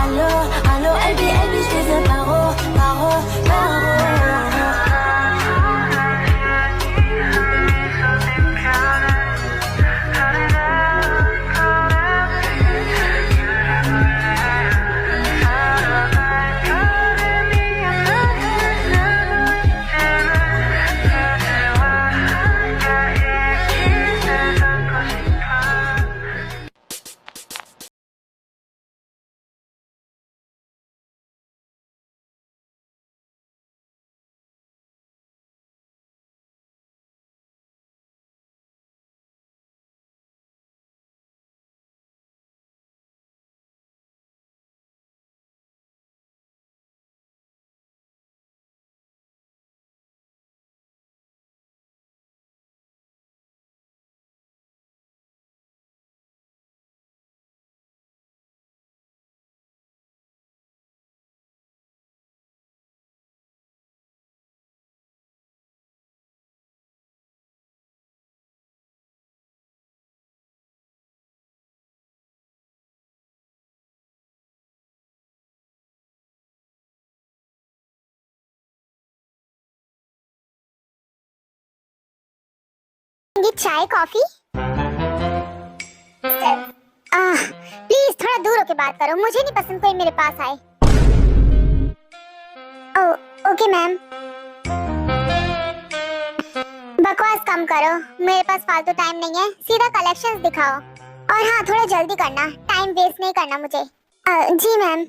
Allô, allô, Elbi, Elbi, je faisais paro, paro, paro. चाय coffee. Please थोड़ा दूर होके बात करो, मुझे नहीं पसंद कोई मेरे पास आए। Okay ma'am. बकवास कम करो, मेरे पास फालतू टाइम नहीं है, सीधा कलेक्शंस दिखाओ। और हाँ, थोड़ा जल्दी करना, टाइम वेस्ट नहीं करना मुझे। जी मैम।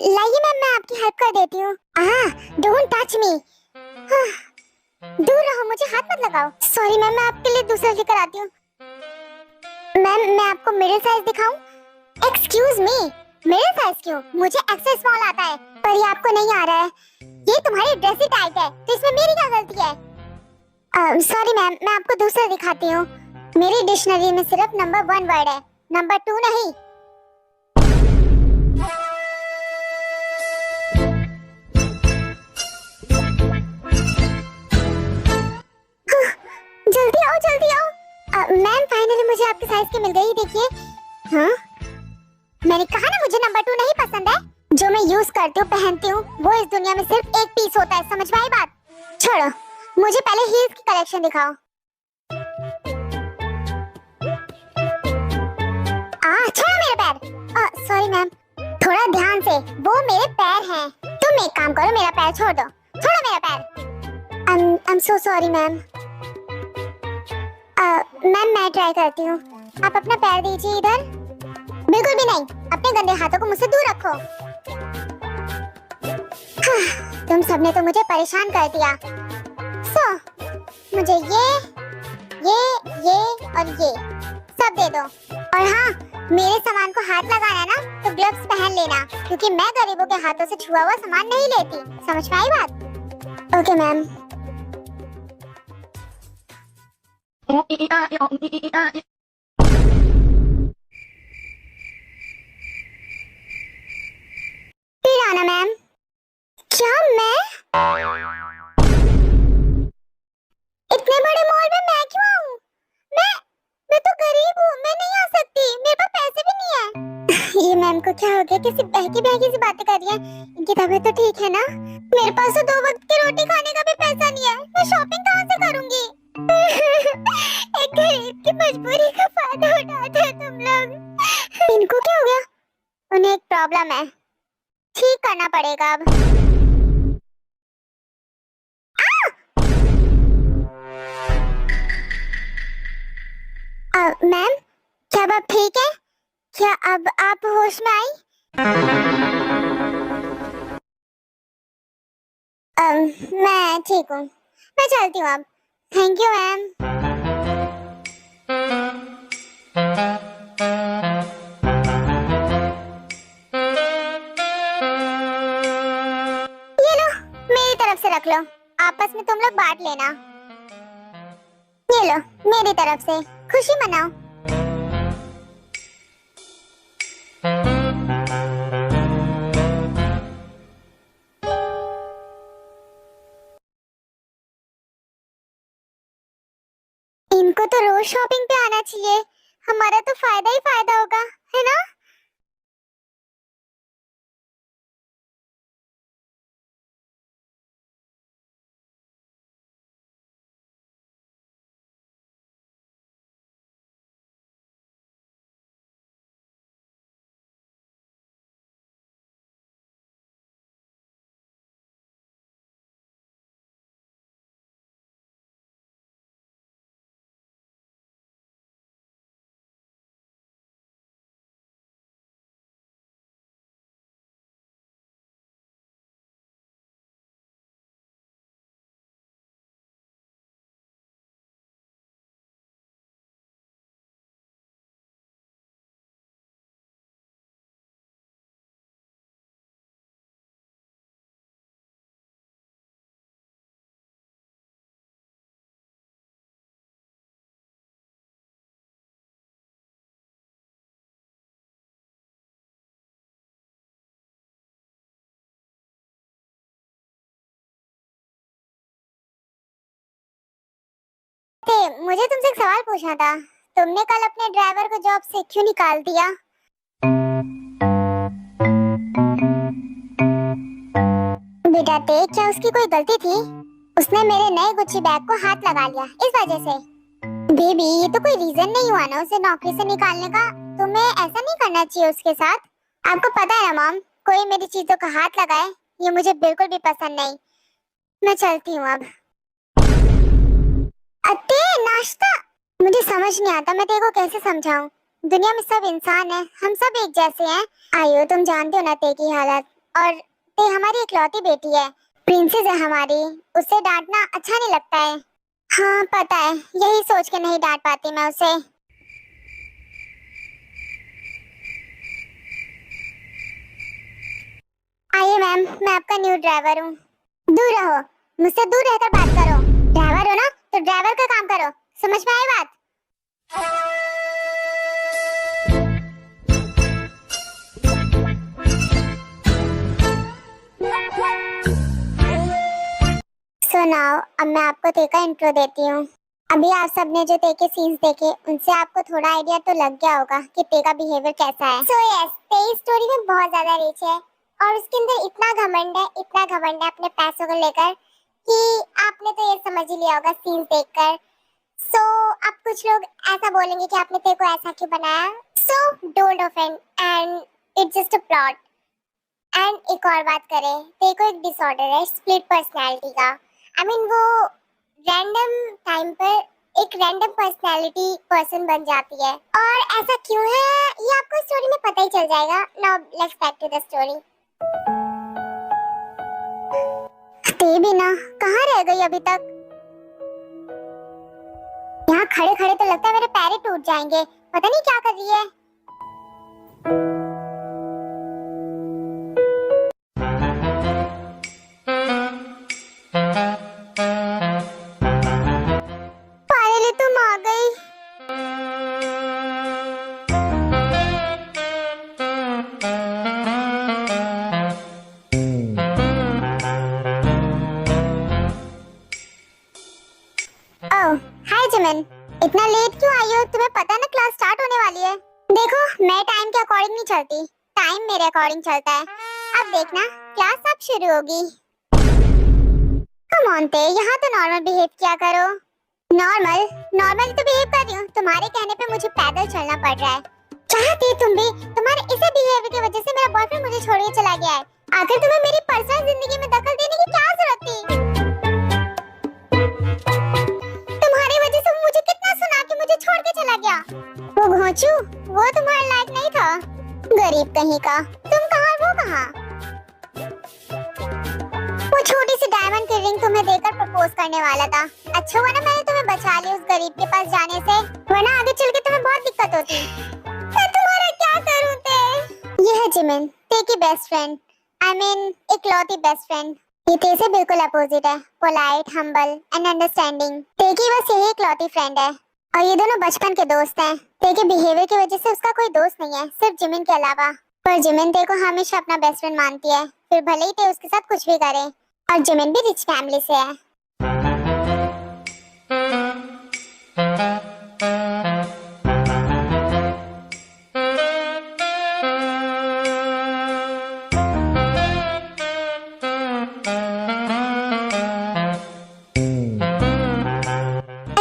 लाइए मैम, मैं आपकी हेल्प कर देती हूँ। Don't touch me. दूर रहो, मुझे हाथ मत लगाओ। सॉरी मैम, मैं आपके लिए दूसरा लेकर आती हूँ। मैम, मैं आपको मिडिल साइज दिखाऊं? एक्सक्यूज मी, मिडिल साइज क्यों? मुझे एक्सेस स्मॉल आता है, पर ये आपको नहीं आ रहा है। ये तुम्हारी ड्रेस ही टाइट है, तो इसमें मेरी क्या गलती है? सॉरी मैम, मैं आपको दूसरा दिखाती हूँ। मेरी डिक्शनरी में सिर्फ नंबर 1 वर्ड है, नंबर 2 नहीं। जल्दी आओ, जल्दी आओ। मैम, फाइनली मुझे आपके साइज की मिल गई, देखिए। हाँ, मैंने कहा ना मुझे नंबर 2 नहीं पसंद है। जो मैं यूज करती हूँ, पहनती हूँ, वो इस दुनिया में सिर्फ एक पीस होता है, समझ में आई बात? छोड़ो, मुझे पहले हील्स की कलेक्शन दिखाओ। छोड़ो मेरे पैर। सॉरी मैम, थोड़ा ध्यान से, वो मेरे पैर हैं। तुम एक काम करो, मेरा पैर छोड़ दो। छोड़ो मेरा पैर। I am so sorry ma'am. Ma'am, मैं ट्राई करती हूँ। आप अपना पैर दीजिए इधर। बिल्कुल भी नहीं, अपने गंदे हाथों को मुझसे दूर रखो। तुम सबने तो मुझे परेशान कर दिया। मुझे ये और ये सब दे दो। और हाँ, मेरे सामान को हाथ लगाना है ना, तो ग्लव्स पहन लेना, क्योंकि मैं गरीबों के हाथों से छुआ हुआ सामान नहीं लेती। समझ में आई बात? Okay ma'am. फिर आना मैम। क्या मैं इतने बड़े मॉल में मैं क्यों आऊं? मैं तो गरीब हूँ, मैं नहीं आ सकती, मेरे पास पैसे भी नहीं है। ये मैम को क्या हो गया? किसी बहकी सी बातें कर रही है। इनकी तबीयत तो ठीक है ना? मेरे पास तो 2 वक्त की रोटी खाने का भी पैसा नहीं है, मैं शॉपिंग कहाँ से करूंगी? एक गरीब की मजबूरी का फायदा उठाते हैं तुम लोग। इनको क्या हो गया? उन्हें एक प्रॉब्लम है, ठीक करना पड़ेगा अब। अब आप ठीक है? क्या अब आप होश में आई? मैं ठीक हूँ, मैं चलती हूँ अब। Thank you ma'am. ये लो, मेरी तरफ से रख लो, आपस में तुम लोग बांट लेना। ये लो, मेरी तरफ से खुशी मनाओ। इनको तो रोज शॉपिंग पे आना चाहिए, हमारा तो फायदा ही फायदा होगा, है ना? मुझे तुमसे एक सवाल पूछना था, तुमने कल अपने ड्राइवर को जॉब से क्यों निकाल दिया? बेटा देख, क्या उसकी कोई गलती थी? उसने मेरे नए गुच्ची बैग को हाथ लगा लिया, इस वजह से। बेबी, ये तो कोई रीजन नहीं हुआ ना उसे नौकरी से निकालने का। तुम्हें ऐसा नहीं करना चाहिए उसके साथ। आपको पता है ना मॉम, कोई मेरी चीजों का हाथ लगाए ये मुझे बिल्कुल भी पसंद नहीं। मैं चलती हूँ अब। अत्ते, नाश्ता? मुझे समझ नहीं आता मैं तेरे को कैसे समझाऊं। दुनिया में सब इंसान है, हम सब एक जैसे हैं। आयो, तुम जानते हो ना ते की हालत, और ते हमारी इकलौती बेटी है, प्रिंसेस है हमारी, उसे डांटना अच्छा नहीं लगता है। हाँ पता है, यही सोच के नहीं डांट पाती मैं उसे। आइए मैम, मैं आपका न्यू ड्राइवर हूँ। दूर रहो, मुझसे दूर रहकर बात करो। ड्राइवर हो ना तो ड्राइवर का काम करो, समझ में आई बात? सुनाओ, अब मैं आपको ते का इंट्रो देती हूँ। अभी आप सबने जो ते के सीन्स देखे, उनसे आपको थोड़ा आइडिया तो लग गया होगा कि ते का बिहेवियर कैसा है। सो यस, ते इस स्टोरी में बहुत ज्यादा रिच है और उसके अंदर इतना घमंड है अपने पैसों को लेकर कि आपने तो ये समझ ही लिया होगा सीन्स देखकर। सो अब कुछ लोग ऐसा बोलेंगे कि आपने ते को ऐसा क्यों बनाया। So don't offend and it's just a plot. And एक और बात करें, ते को एक डिसऑर्डर है स्प्लिट पर्सनैलिटी का। I mean, वो रैंडम टाइम पर एक रैंडम पर्सनैलिटी पर्सन बन जाती है। और ऐसा क्यों है ये आपको स्टोरी में पता ही चल जाएगा। Now let's back to the story. ते बिना कहाँ रह गई अभी तक? यहाँ खड़े खड़े तो लगता है मेरे पैर ही टूट जाएंगे, पता नहीं क्या कर रही है। हाय जिमिन, इतना लेट क्यों आई हो? तुम्हें पता है ना क्लास स्टार्ट होने वाली है। देखो, मैं टाइम के अकॉर्डिंग नहीं चलती, टाइम मेरे अकॉर्डिंग चलता है। अब देखना क्लास अब शुरू होगी। कम ऑन ते, यहाँ तो नॉर्मल बिहेव किया करो। नॉर्मल तो बिहेव कर रही हूँ, तुम्हारे कहने पे मुझे पैदल चलना पड़ रहा है। चाहती तुम भी, तुम्हारे इसी बिहेवियर की वजह से मेरा बॉयफ्रेंड मुझे छोड़ के चला गया है। आखिर तुम्हें मेरी पर्सनल जिंदगी में दखल देने की क्या जरूरत थी? मुझे कितना सुना कि मुझे छोड़ के चला गया। वो घोंचू, वो तुम्हारे लायक नहीं था, गरीब कहीं का। तुम कहाँ वो कहाँ? वो छोटी सी डायमंड की रिंग तुम्हें देकर प्रपोज करने वाला था। अच्छा हुआ ना मैंने तुम्हें बचा लिया उस गरीब के पास जाने से, वरना आगे चल के तुम्हें बहुत दिक्कत होती। मैं तुम्हारा क्या करूं ते? ये है जिमिन, ते की बेस्ट फ्रेंड, आई मीन इकलौती बेस्ट फ्रेंड। ये ते से बिल्कुल अपोजिट है, पोलाइट, हम्बल एंड अंडरस्टैंडिंग। ते की बस यही इकलौती फ्रेंड है और ये दोनों बचपन के दोस्त हैं। ते के बिहेवियर की वजह से उसका कोई दोस्त नहीं है, सिर्फ जिमिन के अलावा। पर जिमिन ते को हमेशा अपना बेस्ट फ्रेंड मानती है, फिर भले ही ते उसके साथ कुछ भी करे। और जिमिन भी रिच फैमिली से है।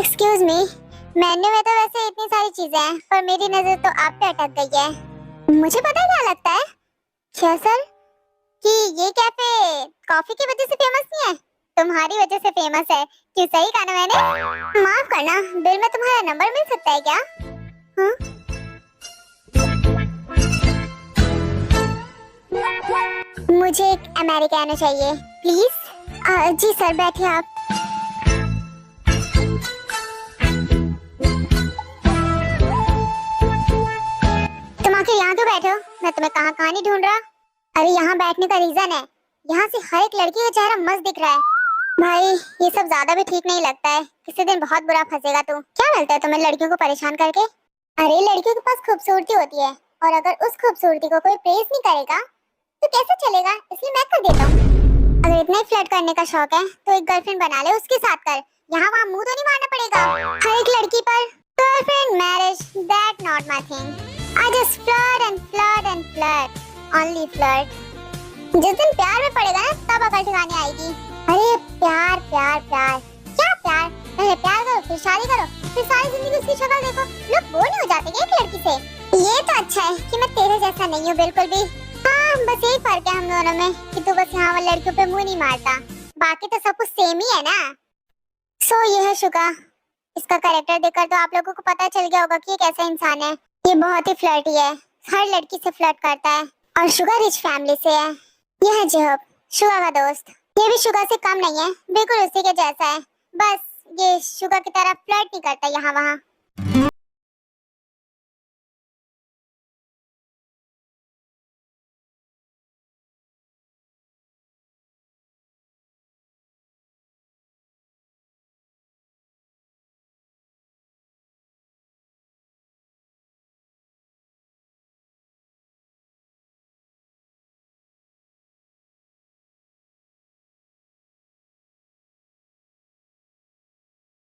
एक्सक्यूज मी, मेन्यू में तो वैसे इतनी सारी चीजें हैं, पर मेरी नजर तो आप पे अटक गई है। मुझे पता है क्या लगता है, क्या सर, कि ये कैफे कॉफी की वजह से फेमस नहीं है, तुम्हारी वजह से फेमस है। क्यों, सही कहा ना मैंने? माफ करना, बिल में तुम्हारा नंबर मिल सकता है क्या? हाँ? मुझे एक अमेरिकानो चाहिए प्लीज। जी सर, बैठिए आप। तुम आखिर यहाँ क्यों बैठे हो? मैं तुम्हें कहाँ कहाँ नहीं ढूंढ रहा। अरे यहाँ बैठने का रीजन है, यहाँ से हर एक लड़की का चेहरा मस्त दिख रहा है। भाई ये सब ज्यादा भी ठीक नहीं लगता है, किसी दिन बहुत बुरा फंसेगा तू। क्या मिलता है तुम्हें लड़कियों को परेशान करके? अरे लड़कियों के पास खूबसूरती होती है, और अगर उस खूबसूरती को कोई प्रेज नहीं करेगा तो कैसे चलेगा, इसलिए मैं कर देता हूँ। अगर इतना ही फ्लर्ट करने का शौक है तो एक गर्लफ्रेंड बना ले, उसके साथ कर। यहाँ वहाँ मुंह तो नहीं मारना पड़ेगा हर एक लड़की पर। Girlfriend, marriage, that not my thing. I just flirt and flirt and flirt, only flirt. जिस दिन प्यार में पड़ेगा ना तब अकल ठिकाने आएगी। अरे प्यार प्यार प्यार, क्या प्यार? पहले प्यार करो फिर शादी करो, फिर सारी जिंदगी उसकी शक्ल देखो। लोग बोर नहीं हो जाते क्या एक लड़की से? ये तो अच्छा है कि मैं तेरे जैसा नहीं हूँ बिल्कुल भी। हाँ बस यही फर्क है हम दोनों में कि तू बस यहाँ वाली लड़कियों पे मुँह नहीं मारता, बाकी तो सब कुछ सेम ही है ना। सो ये है शुगा, इसका कैरेक्टर देखकर तो आप लोगों को पता चल गया होगा कि ये कैसा इंसान है। ये बहुत ही फ्लर्टी है, हर लड़की से फ्लर्ट करता है, और शुगा रिच फैमिली से है। यह है जेहब, शुगा का दोस्त। ये भी शुगा से कम नहीं है, बिल्कुल उसी के जैसा है, बस ये शुगा की तरह फ्लर्ट नहीं करता यहाँ वहाँ।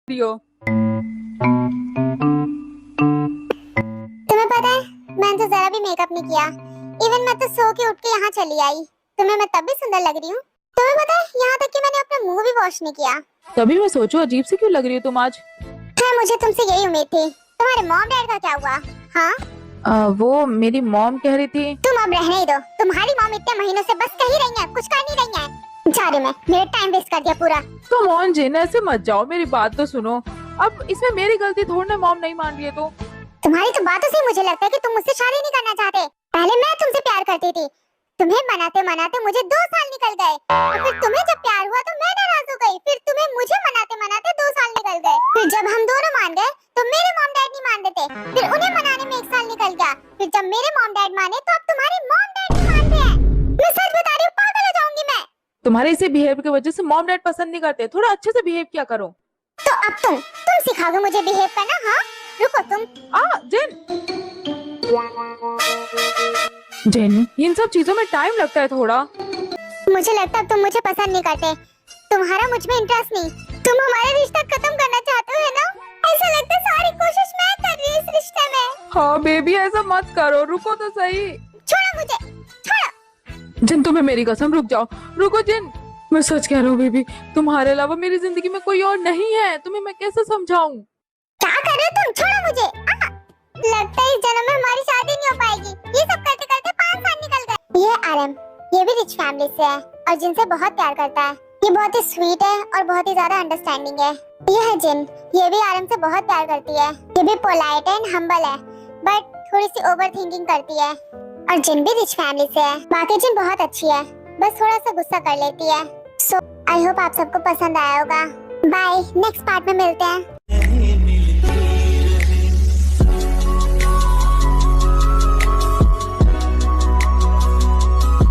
दियो। तुम्हें पता है मैंने तो जरा भी मेकअप नहीं किया, इवन मैं तो सो के उठ के यहाँ चली आई। तुम्हें मैं तब भी सुंदर लग रही हूँ। तुम्हें पता है यहाँ तक कि मैंने अपना मुंह भी वॉश नहीं किया। तभी मैं सोचूं अजीब से क्यों लग रही हो तुम आज। हाँ मुझे तुमसे यही उम्मीद थी। तुम्हारे मॉम डैड का क्या हुआ? हाँ वो मेरी मॉम कह रही थी। तुम अब रहने ही दो, तुम्हारी मॉम इतने महीनों से बस कह ही रही है, कुछ कर नहीं रही है। जा रही मैं, मेरा टाइम वेस्ट कर दिया पूरा। कम ऑन जिन, ऐसे मत जाओ, मेरी बात तो सुनो। अब इसमें मेरी गलती थोड़ी ना, मॉम नहीं मान रही है तो। तुम्हारी तो बातों से मुझे लगता है कि तुम मुझसे शादी नहीं करना चाहते। पहले मैं तुमसे प्यार करती थी, तुम्हें मनाते मनाते मुझे 2 साल निकल गए, और फिर तुम्हें जब प्यार हुआ तो मैं नाराज हो गई, फिर तुम्हें मुझे मनाते मनाते 2 साल निकल गए, फिर जब हम दोनों मान गए तो मेरे मॉम डैड नहीं मान देते, फिर उन्हें मनाने में 1 साल निकल गया, फिर जब मेरे मॉम डैड माने तो अब तुम्हारे मॉम डैड नहीं मानते हैं। मैं सच बता रही हूँ, पागल हो जाऊंगी मैं। तुम्हारे इसे बिहेव की वजह से मॉम डैड पसंद नहीं करते, थोड़ा अच्छे से बिहेव किया करो। तो अब तुम सिखाओगे मुझे बिहेव करना? हाँ रुको तुम। जिन इन सब चीजों में टाइम लगता है थोड़ा। मुझे लगता है तुम मुझे पसंद नहीं करते, तुम्हारा मुझ में इंटरेस्ट नहीं, तुम हमारा रिश्ता खत्म करना चाहते हो है ना? ऐसा लगता है सारी कोशिश मैं कर रही हूँ इस रिश्ते में। हाँ बेबी ऐसा मत करो, रुको तो सही। छोड़ो मुझे, छोड़ो। जिन तुम्हें मेरी कसम, रुक जाओ, रुको जिन, मैं सच कह रहा हूँ बेबी, तुम्हारे अलावा मेरी जिंदगी में कोई और नहीं है, तुम्हें मैं कैसे समझाऊं? क्या कर रहे हो तुम? छोड़ो मुझे। लगता है इस जन्म में हमारी शादी नहीं हो पाएगी। ये सब करते करते 5 साल निकल गए। ये आरम, ये भी रिच फैमिली से है और जिनसे बहुत प्यार करता है। ये बहुत ही स्वीट है और बहुत ही ज्यादा अंडरस्टैंडिंग है। ये है जिन, ये भी आरम से बहुत प्यार करती है। ये भी पोलाइट एंड हम्बल है, बट थोड़ी सी ओवर थिंकिंग करती है और जिन भी रिच फैमिली से है। बाकी जिन बहुत अच्छी है, बस थोड़ा सा गुस्सा कर लेती है। सो आई होप आप सबको पसंद आया होगा। बाय, नेक्स्ट पार्ट में मिलते हैं।